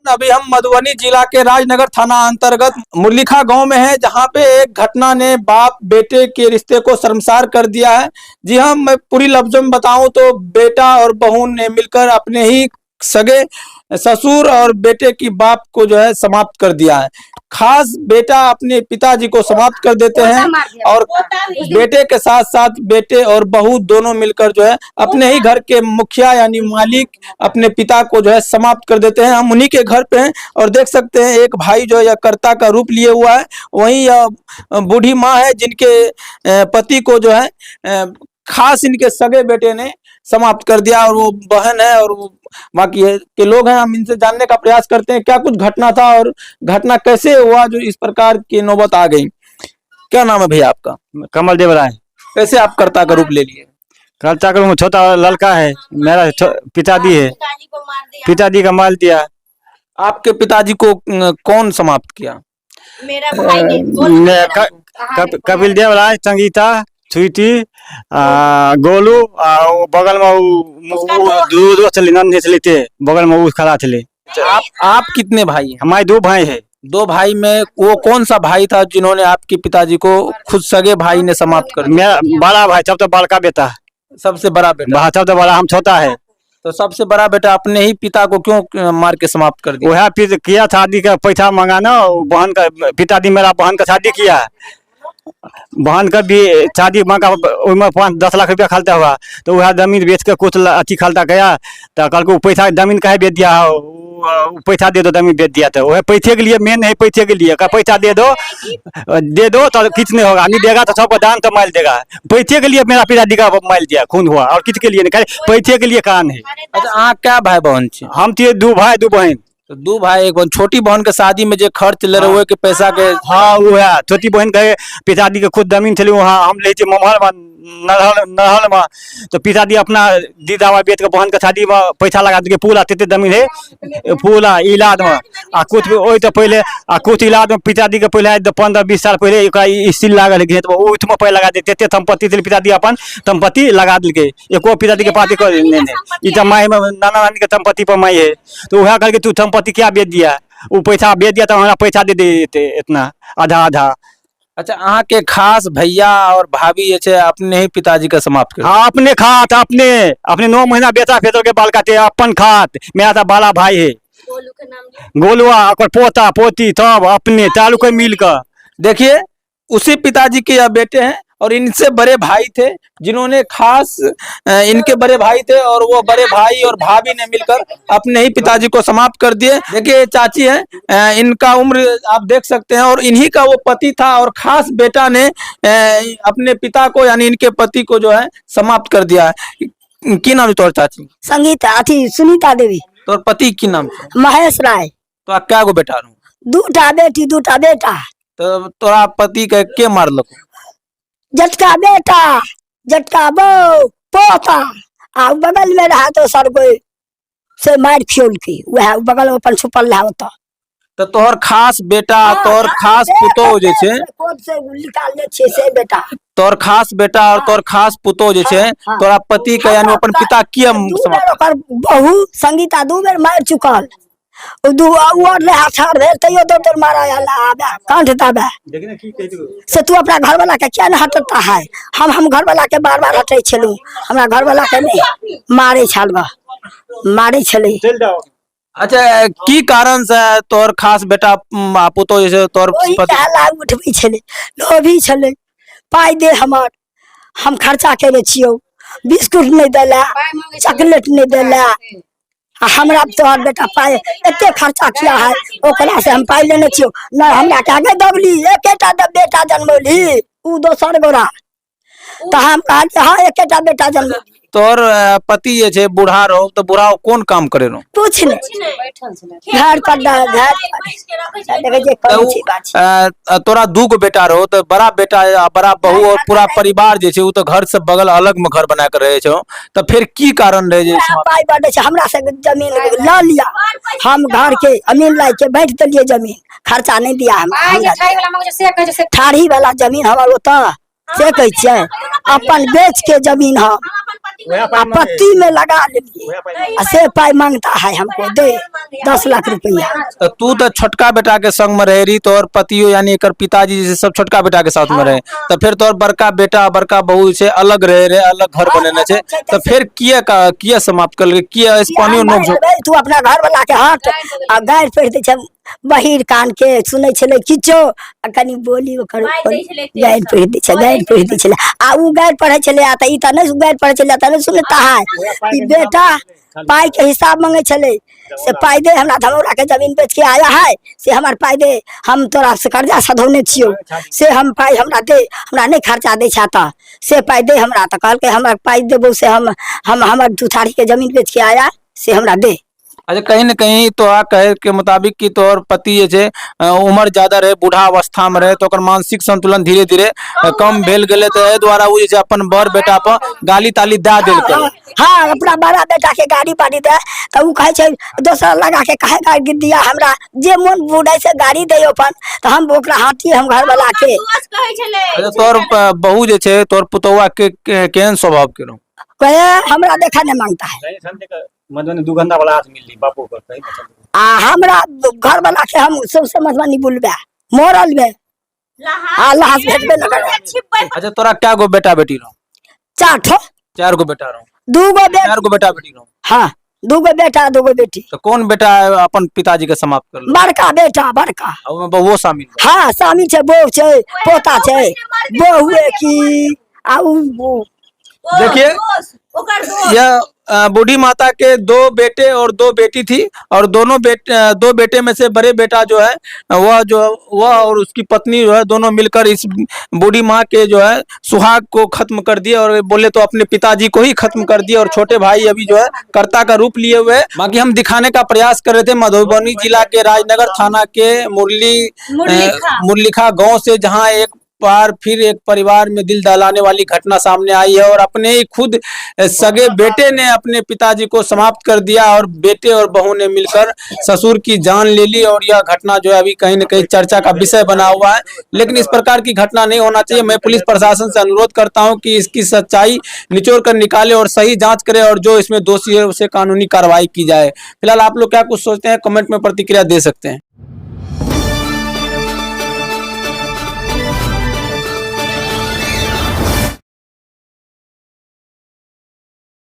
अभी हम मधुबनी जिला के राजनगर थाना अंतर्गत मुरलीखा गांव में है, जहां पे एक घटना ने बाप बेटे के रिश्ते को शर्मसार कर दिया है। जी हाँ, मैं पूरी लफ्जों में बताऊं तो बेटा और बहू ने मिलकर अपने ही सगे ससुर और बेटे की बाप को जो है समाप्त कर दिया है। खास बेटा अपने पिताजी को समाप्त कर देते हैं और बेटे के साथ साथ बेटे और बहू दोनों मिलकर जो है अपने ही घर के मुखिया यानी मालिक अपने पिता को जो है समाप्त कर देते हैं। हम उन्हीं के घर पे हैं और देख सकते हैं एक भाई जो है कर्ता का रूप लिए हुआ है, वहीं यह बूढ़ी माँ है जिनके पति को जो है खास इनके सगे बेटे ने समाप्त कर दिया और वो बहन है और वो बाकी के लोग हैं। हम इनसे जानने का प्रयास करते हैं क्या कुछ घटना था और घटना कैसे हुआ जो इस प्रकार की नौबत आ गई। क्या नाम है भैया आपका? कमल देव राय। कैसे आप कर्ता का रूप ले लिए? कर्ता का छोटा लड़का है मेरा, पिताजी है, पिताजी का मार दिया। आपके पिताजी को कौन समाप्त किया? मेरा भाई ने कपिल देव राय, संगीता, स्वीटी, गोलू बगल में दो चले नन्हे चले थे, बगल में खड़ा थे। आप कितने भाई हैं? हमारे दो भाई है। दो भाई में वो कौन सा भाई था जिन्होंने आपके पिताजी को खुद सगे भाई ने समाप्त कर दिया? मेरा बड़ा भाई, सब तो बड़का बेटा, सबसे बड़ा बेटा। सब तो बड़ा, हम छोटा है। तो सबसे बड़ा बेटा अपने ही पिता को क्यों मार के समाप्त कर दिया? वह फिर किया शादी का पैसा मंगाना, बहन का पिताजी मेरा बहन का शादी किया, बहन का भी शादी मांगा, 5-10 लाख रुपया खर्चा हुआ, तो वह जमीन बेच के कुछ अति खर्चा गया, तो कल को पैसा जमीन का बेच दिया, पैसा दे दो, जमीन बेच दिया। तो वह पैसे के लिए मेन है, पैसे के लिए का पैसा दे दो तो किस नहीं होगा, नहीं देगा तो सबको दान तो माल देगा। पैसे के लिए मेरा पिताजी का माल दिया, खून हुआ, और किसके लिए नहीं, पैसे के लिए कान है। अच्छा, क्या भाई बहन? हम थे 2 भाई 2 बहन। तो 2 भाई 1 बहन। छोटी बहन के शादी में जो खर्च ले रहे के पैसा के? हाँ वो है, छोटी बहन के पिताजी के खुद जमीन थी, वहाँ हम ले नहल में, तो पिताजी अपना दीदा बेच के बहन के शादी में पैसा लगा दे, पूरा तेते जमीन है, पूरा इलाज में कुछ तो पहले कुछ इलाज में पिताजी के पहले 15-20 साल पहले स्टील लागल है, तो उसमें पैसा लगा देते, संपत्ति पिताजी अपन संपत्ति लगा दिल, एको पिताजी के पास माई में नाना नानी के संपत्ति पर माई है, तो वह करके तू संपत्ति क्या बेच दिया, वो पैसा बेच दिया तो हमारा पैसा दे देते इतना आधा आधा। अच्छा, अहाँ के खास भैया और भाभी ये अपने ही पिताजी का समाप्त कर? हाँ, अपने खात, अपने 9 महीना बेटा फेतर के बाल काटे, अपन खात। मेरा तो बड़ा भाई है गोलुआ, पोता पोती सब अपने चालू को मिल कर। देखिए, उसी पिताजी के यह बेटे हैं और इनसे बड़े भाई थे जिन्होंने खास इनके बड़े भाई थे और वो बड़े भाई और भाभी ने मिलकर अपने ही पिताजी को समाप्त कर दिए। देखिए चाची हैं, इनका उम्र आप देख सकते हैं और इन्हीं का वो पति था और खास बेटा ने अपने पिता को यानी इनके पति को जो है समाप्त कर दिया है। की नाम है तोर चाची? संगीता, सुनीता देवी। तोर पति की नाम? महेश राय। तो आप क्या गो बेटा? 2टा बेटी 2टा बेटा। तो तोरा पति के मारल? जटका बेटा, जटका बहू, पोता, आ बगल में रहा तो सर कोई से मार फ्योल की, वह बगल में अपन छुपल रहा होता। तो तोहर खास बेटा, तोहर खास पुतो जे छे, से निकाल ले छे से बेटा, तोहर खास बेटा और तोहर खास पुतो जे छे, तोरा पति के यानी अपन पिता किया समाप्त? बहू संगीता 2 बेर मार चुकल, से तू अपना घर वाला के क्या न हटता है? हम घर वाला के बार बार हटे छलू, हमरा घर वाला के नहीं मारे छलबा, मारे छले। अच्छा, की कारण से तोर खास बेटा पुतो जैसे तोर उठबी छले, लोभी छले, पाई दे हमर, हम खर्चा करे छियो, बिस्कुट नहीं देला, चॉकलेट नहीं देला, हमरा तोहर बेटा पाए एते खर्चा किया है, ओकरा से हम पाई लेने छियो न, हमरा के आगे दबली, एकेटा बेटा जन्मली, उ दोसर गोरा, तो हम कहा हाँ एकेटा बेटा जन्मली। तोर पति ये छे बूढ़ा रहो, तो बूढ़ा कौन काम करे रो? कुछ नहीं, घर पर तोरा 2 गो बेटा रहो, तो बड़ा बेटा बड़ा बहू और पूरा परिवार जे छे उ तो घर से बगल अलग में घर बना कर रहे छो, तो फिर की कारण रहे जे पाई बढ़े छे? हमरा से जमीन ला लिया, हम घर के अमीन लाई के बैठ दिए, जमीन खर्चा नहीं दिया, हम ठाड़ी वाला जमीन हमार होता से कह छियै अपन बेच के जमीन हम आपत्ति में लगा लेलिए से पाई मांगता है हमको दे 10 लाख रुपया। तो तू तो छोटका बेटा के संग में रह रही, तो और पतियो यानी एकर पिताजी जैसे सब छोटका बेटा के साथ में रहे, तो फिर तो और बड़का बेटा बड़का बहू से अलग रहे, अलग घर बनेने छे, तो फिर किया समाप्त कर किया इस पानी नोक झोंक। तू अपना घर वाला के हट आ गायर पेड़ दे छै बहिर कान के सुनै छले किछो आ कनी बोली ओकर गायर पेड़ दे छै, गायर पेड़ दे छले आ उ गायर पढ़े छले आ त ई त नहीं गायर पढ़े छले त नहीं सुनता है। ई बेटा पाई के हिसाब मांगे छले से पाई दे हमरा धमौरा के जमीन बेच के आया है से हमर पाई दे, हम तोरा से कर्जा सधौने छियो से हम पाई हमरा दे, हमरा नहीं खर्चा दे छाता से पाई दे हमरा। त कहल के हमर पाई देबो से हम हमर दुठारी के जमीन बेच के आया से हमरा दे। अच्छा कहीं न कहीं तो आ कहे के मुताबिक कि तोर पति जे छै उम्र ज्यादा रहे, बूढ़ा अवस्था में रहे, तो ओकर मानसिक संतुलन धीरे धीरे कम भेल गेले, तो ए द्वारा उ जे छै अपन बड़ बेटा पर गाली ताली दा देलकै। हाँ अपना बड़ा बेटा के गाड़ी पाड़ी दे तो उ कहे छै दोसर लगा के कहे गाड़ी दिया हमरा जे मन बुढ़ाई से गाड़ी दे अपन तो हम ओकरा हाथी हम घर वाला के। अच्छा तोर बहू जे छै तोर पुतौआ के केहन स्वभाव के रहो? कहे हमरा देखा नहीं मांगता है, मधुबनी दुगंधा वाला हाथ मिल ली बापू कर आ हमरा घर वाला के हम सबसे मधुबनी बोलबे मोरल में अल्लाह भेजबे न करे। अच्छा तोरा क्या गो बेटा बेटी रहो? 4 ठो, 4 गो बेटा रहो, 2 गो 4 गो बेटा बेटी रहो। हाँ 2 गो बेटा 2 गो बेटी। तो कौन बेटा अपन पिताजी के समाप्त कर लो? बड़का बेटा बड़का, और बहुओ शामिल? हाँ स्वामी छे, बहू छे, पोता छे, बहू है की आउ। देखिए यह बूढ़ी माता के 2 बेटे और 2 बेटी थी, और दोनों 2 बेटे में से बड़े बेटा जो है वह और उसकी पत्नी जो है दोनों मिलकर इस बूढ़ी माँ के जो है सुहाग को खत्म कर दिए, और बोले तो अपने पिताजी को ही खत्म कर दिए, और छोटे भाई अभी जो है कर्ता का रूप लिए हुए। बाकी हम दिखाने का प्रयास कर रहे थे मधुबनी जिला के राजनगर थाना के मुरलीखा गाँव से, जहाँ एक बार फिर एक परिवार में दिल दहलाने वाली घटना सामने आई है, और अपने ही खुद सगे बेटे ने अपने पिताजी को समाप्त कर दिया, और बेटे और बहू ने मिलकर ससुर की जान ले ली, और यह घटना जो है अभी कहीं न कहीं चर्चा का विषय बना हुआ है। लेकिन इस प्रकार की घटना नहीं होना चाहिए। मैं पुलिस प्रशासन से अनुरोध करता हूं कि इसकी सच्चाई निचोड़ कर निकाले और सही जांच करे, और जो इसमें दोषी है उसे कानूनी कार्रवाई की जाए। फिलहाल आप लोग क्या कुछ सोचते हैं, कमेंट में प्रतिक्रिया दे सकते हैं।